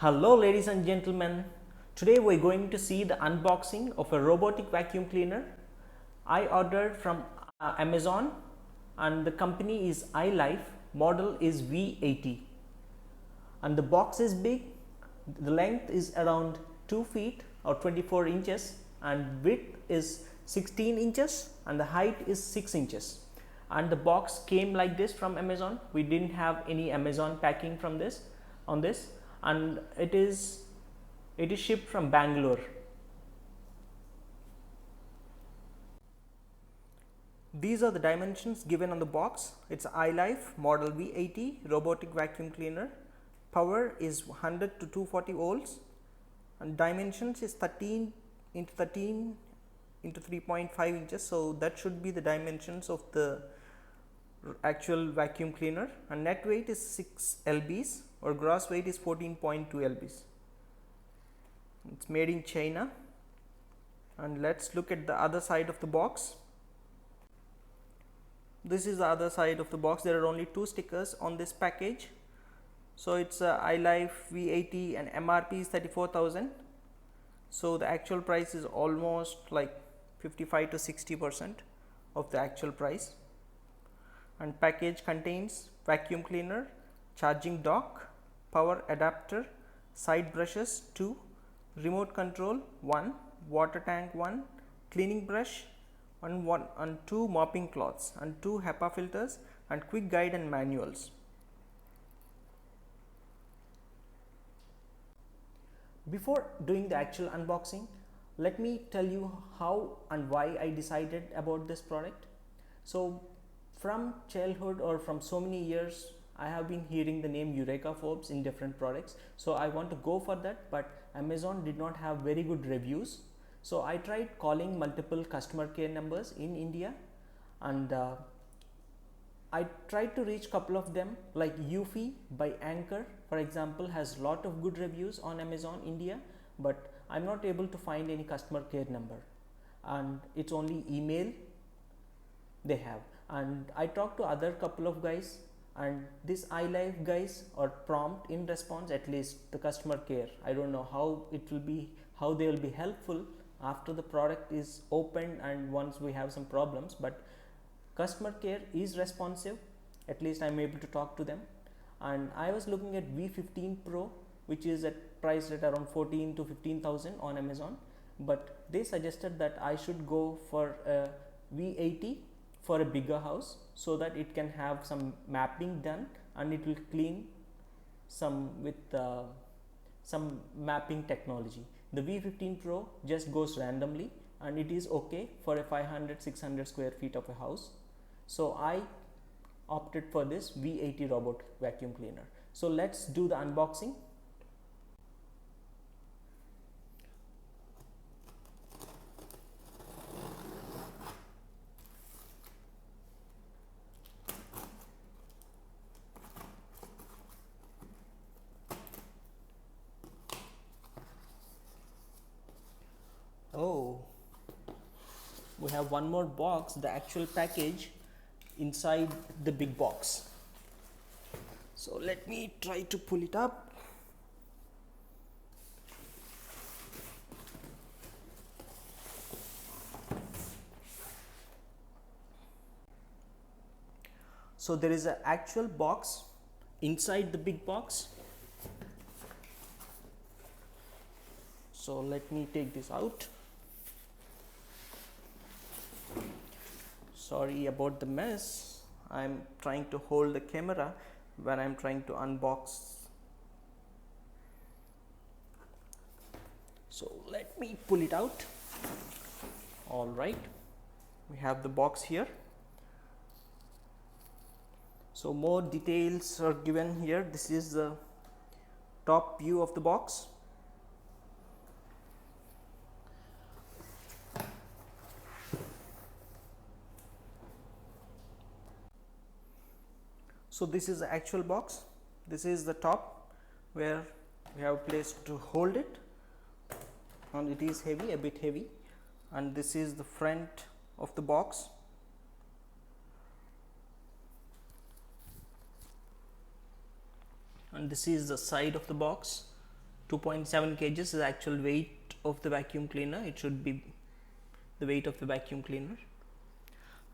Hello ladies and gentlemen, today we are going to see the unboxing of a robotic vacuum cleaner. I ordered from Amazon and the company is ILIFE, model is V80 and the box is big. The length is around 2 feet or 24 inches and width is 16 inches and the height is 6 inches. And the box came like this from Amazon. We didn't have any Amazon packing from this on this, and it is shipped from Bangalore. These are the dimensions given on the box. It's ILIFE model V80 robotic vacuum cleaner. Power is 100 to 240 volts and dimensions is 13 into 13 into 3.5 inches. So that should be the dimensions of the actual vacuum cleaner, and net weight is 6 lbs or gross weight is 14.2 lbs. It's made in China. And let's look at the other side of the box. This is the other side of the box. There are only 2 stickers on this package. So it's a ILIFE V80 and MRP is 34,000. So the actual price is almost like 55 to 60% of the actual price. And package contains vacuum cleaner, charging dock, power adapter, side brushes 2, remote control 1, water tank 1, cleaning brush and 2 mopping cloths and 2 HEPA filters and quick guide and manuals. Before doing the actual unboxing, let me tell you how and why I decided about this product. So from childhood or from so many years, I have been hearing the name Eureka Forbes in different products. So I want to go for that, but Amazon did not have very good reviews. So I tried calling multiple customer care numbers in India, and I tried to reach couple of them, like Eufy by Anchor for example has lot of good reviews on Amazon India, but I'm not able to find any customer care number, and it's only email they have. And I talked to other couple of guys, and this ILIFE guys are prompt in response, at least the customer care. I don't know how it will be, how they will be helpful after the product is opened and once we have some problems, but customer care is responsive. At least I'm able to talk to them. And I was looking at V15 Pro, which is priced at around 14 to 15,000 on Amazon, but they suggested that I should go for a V80 for a bigger house, so that it can have some mapping done and it will clean some with some mapping technology. The V15 Pro just goes randomly and it is okay for a 500-600 square feet of a house. So I opted for this V80 robot vacuum cleaner. So let's do the unboxing. Oh, we have one more box, the actual package inside the big box. So let me try to pull it up. So there is an actual box inside the big box. So let me take this out. Sorry about the mess. I'm trying to hold the camera when I'm trying to unbox. So let me pull it out. All right, we have the box here. So more details are given here. This is the top view of the box. So this is the actual box. This is the top where we have a place to hold it, and it is heavy, a bit heavy. And this is the front of the box. And this is the side of the box. 2.7 kgs is the actual weight of the vacuum cleaner. It should be the weight of the vacuum cleaner.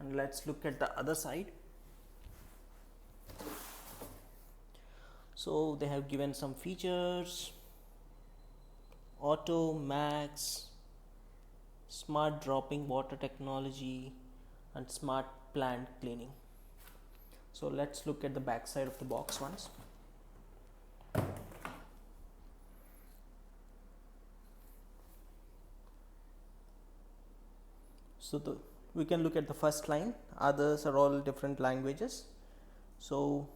And let's look at the other side. So they have given some features: auto, max, smart dropping water technology, and smart plant cleaning. So let's look at the back side of the box once. So we can look at the first line. Others are all different languages. So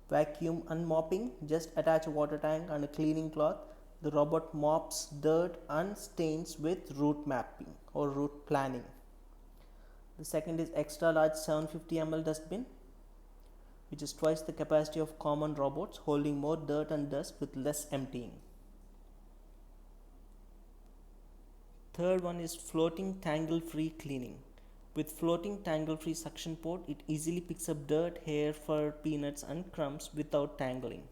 vacuum unmopping, just attach a water tank and a cleaning cloth. The robot mops dirt and stains with route mapping or route planning. The second is extra large 750 ml dustbin, which is twice the capacity of common robots, holding more dirt and dust with less emptying. Third one is floating tangle-free cleaning. With floating tangle-free suction port, it easily picks up dirt, hair, fur, peanuts and crumbs without tangling.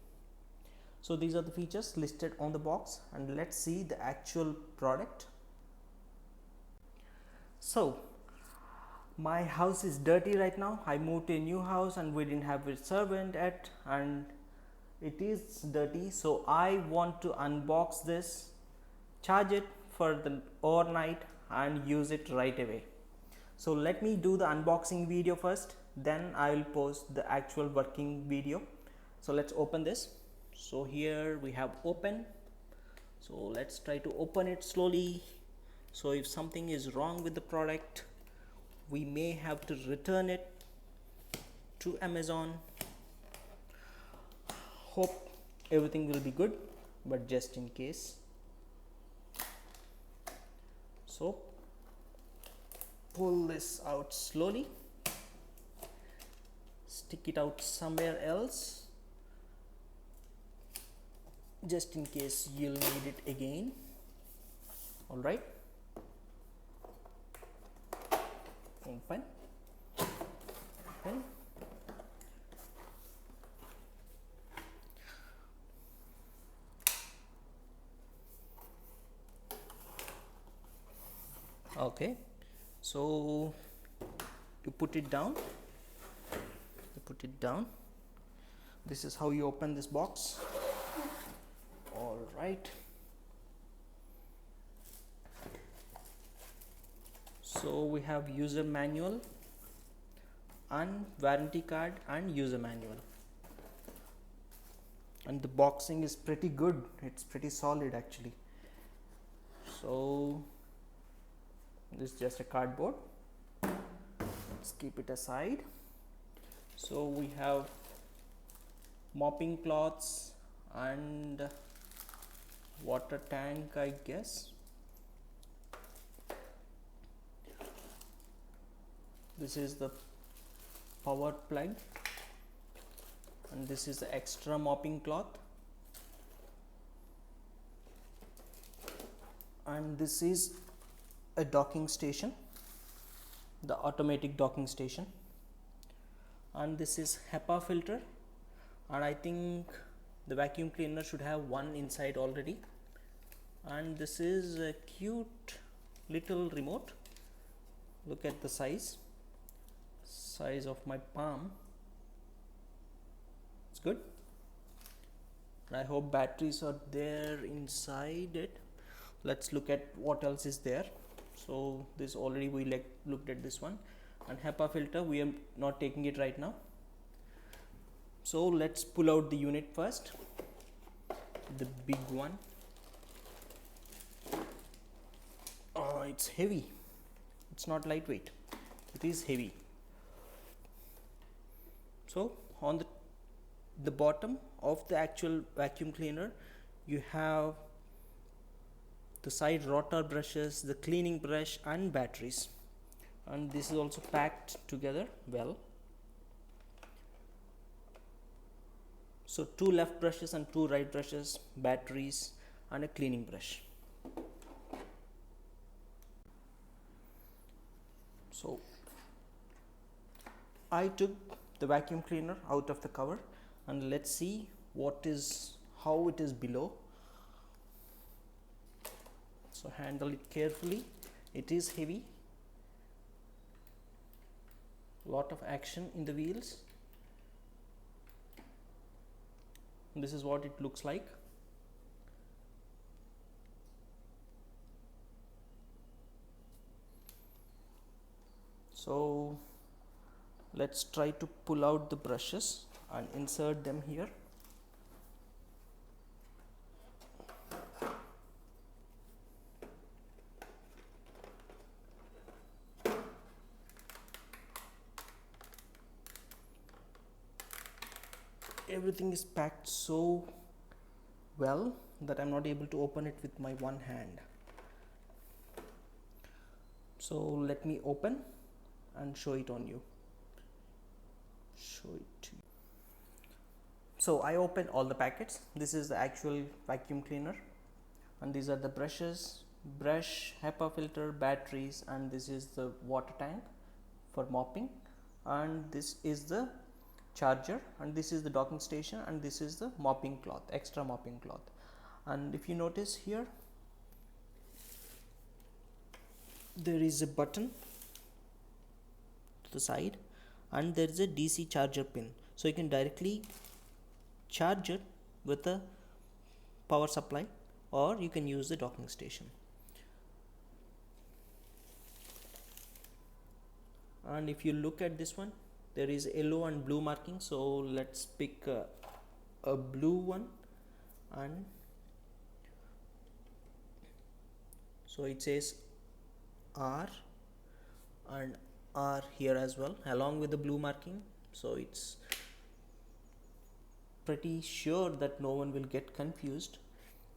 So these are the features listed on the box, and let's see the actual product. So my house is dirty right now. I moved to a new house and we didn't have a servant yet, and it is dirty. So I want to unbox this, charge it for the overnight and use it right away. So let me do the unboxing video first, then I will post the actual working video. So let's open this. So here we have open. So let's try to open it slowly. So if something is wrong with the product, we may have to return it to Amazon. Hope everything will be good, but just in case. So pull this out slowly, stick it out somewhere else, just in case you'll need it again. All right, open. Okay, so you put it down. This is how you open this box. All right, so we have user manual and warranty card and user manual, and the boxing is pretty good. It's pretty solid actually. So this is just a cardboard. Let's keep it aside. So we have mopping cloths and water tank, I guess. This is the power plug, and this is the extra mopping cloth, and this is a docking station, the automatic docking station, and this is HEPA filter, and I think the vacuum cleaner should have one inside already. And this is a cute little remote. Look at the size of my palm. It's good. And I hope batteries are there inside it. Let's look at what else is there. So this already we looked at this one, and HEPA filter we are not taking it right now. So let's pull out the unit first, the big one. Oh, it's heavy. It's not lightweight, it is heavy. So on the bottom of the actual vacuum cleaner, you have the side rotor brushes, the cleaning brush and batteries, and this is also packed together well. So 2 left brushes and 2 right brushes, batteries and a cleaning brush. So I took the vacuum cleaner out of the cover, and let's see how it is below. So handle it carefully. It is heavy, lot of action in the wheels. This is what it looks like. So let's try to pull out the brushes and insert them here. Everything is packed so well that I'm not able to open it with my one hand. So let me open and show it on you. Show it to you. So I opened all the packets. This is the actual vacuum cleaner, and these are the brushes, brush, HEPA filter, batteries, and this is the water tank for mopping, and this is the charger, and this is the docking station, and this is the mopping cloth, extra mopping cloth. And if you notice here, there is a button to the side, and there is a DC charger pin, so you can directly charge it with a power supply, or you can use the docking station. And if you look at this one, there is yellow and blue marking, so let's pick a blue one. And so it says R and R here as well, along with the blue marking, so it's pretty sure that no one will get confused.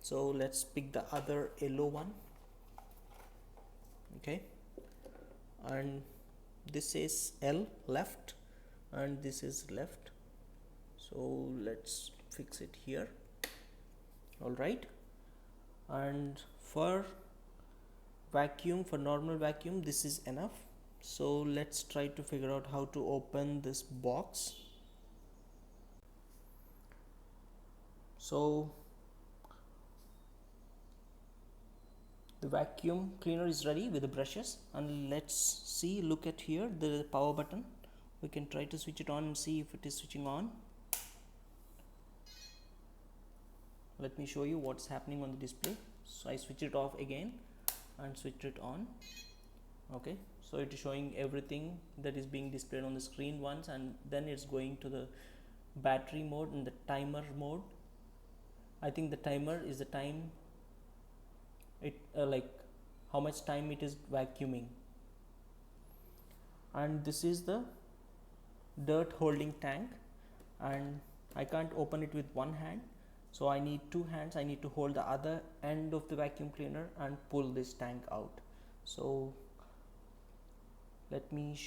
So let's pick the other yellow one. Okay, and this is L, left, and this is left, so let's fix it here. All right, and for vacuum, for normal vacuum, this is enough. So let's try to figure out how to open this box. So the vacuum cleaner is ready with the brushes, and let's see, look at here, the power button. We can try to switch it on and see if it is switching on. Let me show you what's happening on the display. So I switch it off again and switch it on. Okay, so it is showing everything that is being displayed on the screen once, and then it's going to the battery mode and the timer mode. I think the timer is the time it like how much time it is vacuuming. And this is the dirt holding tank, and I can't open it with one hand, so I need two hands. I need to hold the other end of the vacuum cleaner and pull this tank out. So let me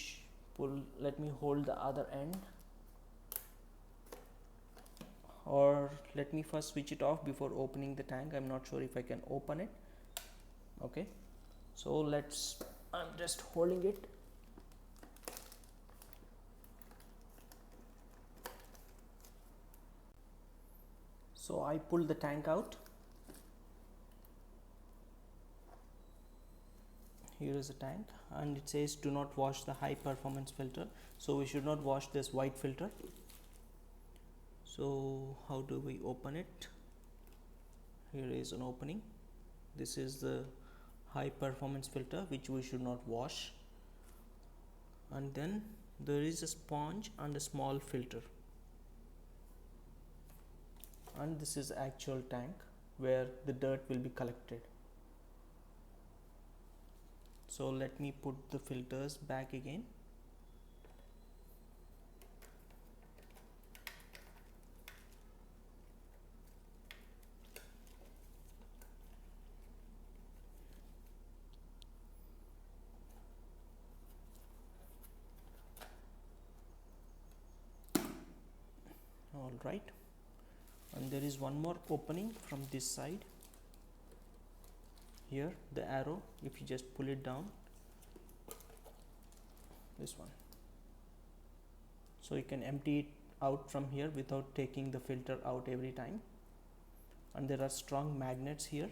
hold the other end, or let me first switch it off before opening the tank. I'm not sure if I can open it. Okay, so I'm just holding it. So I pull the tank out. Here is a tank, and it says do not wash the high performance filter, so we should not wash this white filter. So how do we open it? Here is an opening. This is the high performance filter, which we should not wash, and then there is a sponge and a small filter, and this is actual tank where the dirt will be collected. So let me put the filters back again. All right, and there is one more opening from this side. Here the arrow, if you just pull it down, this one, so you can empty it out from here without taking the filter out every time. And there are strong magnets here.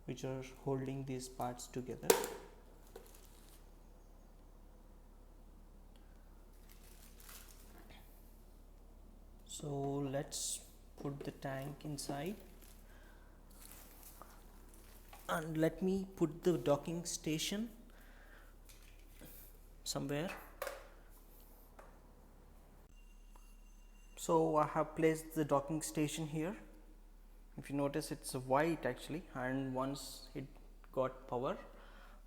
which are holding these parts together. So let's put the tank inside, and let me put the docking station somewhere. So I have placed the docking station here. If you notice, it's white actually, and once it got power,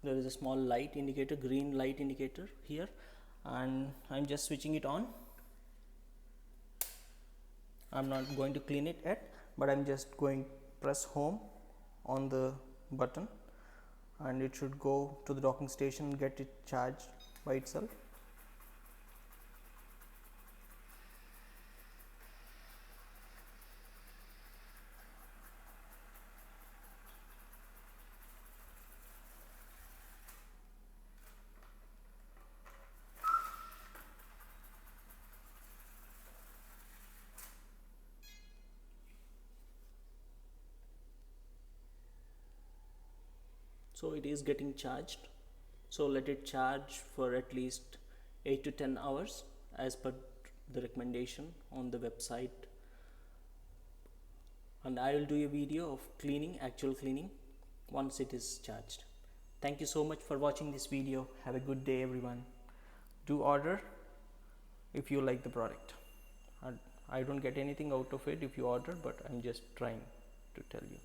there is a small light indicator, green light indicator here, and I'm just switching it on. I'm not going to clean it yet, but I'm just going to press home on the button, and it should go to the docking station and get it charged by itself. So it is getting charged. So let it charge for at least 8 to 10 hours as per the recommendation on the website, and I will do a video of cleaning, actual cleaning, once it is charged. Thank you so much for watching this video. Have a good day everyone. Do order if you like the product. I don't get anything out of it if you order, but I'm just trying to tell you.